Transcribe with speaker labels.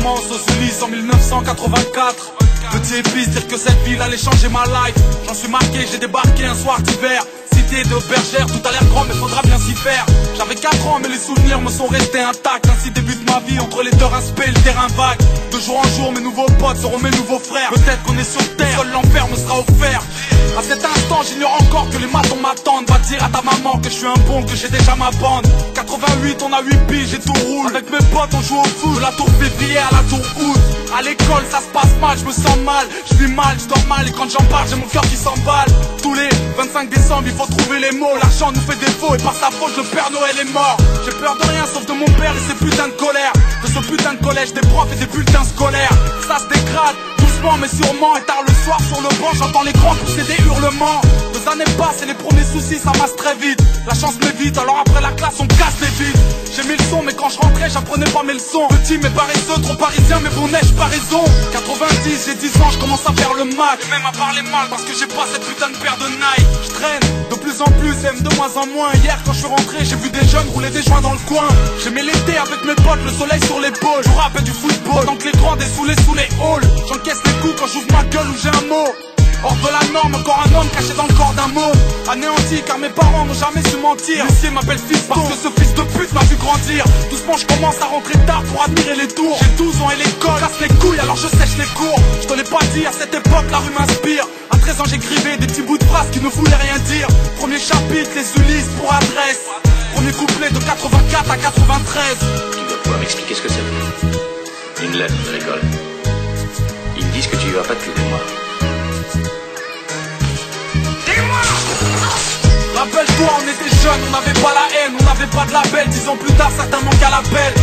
Speaker 1: commence aux Ulysses en 1984. Petit épice, dire que cette ville allait changer ma life. J'en suis marqué, j'ai débarqué un soir d'hiver. Cité de bergère, tout a l'air grand mais faudra bien s'y faire. J'avais 4 ans mais les souvenirs me sont restés intacts. Ainsi débute ma vie entre les terrains spé et le terrain vague. De jour en jour mes nouveaux potes seront mes nouveaux frères. Peut-être qu'on est sur terre, seul l'enfer me sera offert. À cet instant j'ignore encore que les matons m'attendent. Va dire à ta maman que je suis un bon, que j'ai déjà ma bande. 88 on a 8 piges et tout roule. Avec mes potes on joue au foot, de la tour février à la tour août. À l'école ça se passe mal, je me sens mal. Je vis mal, je dors mal et quand j'en parle j'ai mon cœur qui s'emballe. Tous les 25 décembre il faut trouver les mots. L'argent nous fait défaut et par sa faute le Père Noël est mort. J'ai peur de rien sauf de mon père et ses putains de colère. De ce putain de collège, des profs et des bulletins scolaires. Ça se dégrade, doucement mais sûrement. Et tard le soir sur le banc j'entends les grands pousser des hurlements. 2 années passent et les premiers soucis ça masse très vite. La chance m'évite alors après la classe on casse les vides. J'ai mis le son mais quand je rentrais j'apprenais pas mes leçons. Petit mais paresseux, trop parisien mais bon neige pas raison. 90 j'ai 10 ans je commence à faire le mal. Et même à parler mal parce que j'ai pas cette putain de paire de Nike. Je traîne de plus en plus, aime de moins en moins. Hier quand je suis rentré j'ai vu des jeunes rouler des joints dans le coin. J'aimais l'été avec mes potes, le soleil sur l'épaule. Je rappelle du football, donc les grands dessoulés sous les halls. J'encaisse les coups quand j'ouvre ma gueule ou j'ai un mot. Hors de la norme, encore un homme caché dans le corps d'un mot. Anéanti car mes parents n'ont jamais su mentir. L'huissier m'appelle fils parce que ce fils de pute m'a vu grandir. Doucement je commence à rentrer tard pour admirer les tours. J'ai 12 ans et l'école casse les couilles alors je sèche les cours. Je te l'ai pas dit, à cette époque la rue m'inspire. À 13 ans j'écrivais des petits bouts de phrases qui ne voulaient rien dire. Premier chapitre, les Ulysses pour adresse. Premier couplet de 84 à 93.
Speaker 2: Tu dois pouvoir m'expliquer ce que c'est. Une lettre de l'école. Ils me disent que tu y vas pas depuis des mois.
Speaker 1: Rappelle-toi, on était jeunes, on n'avait pas la haine, on n'avait pas de label. 10 ans plus tard, certains manquent à l'appel.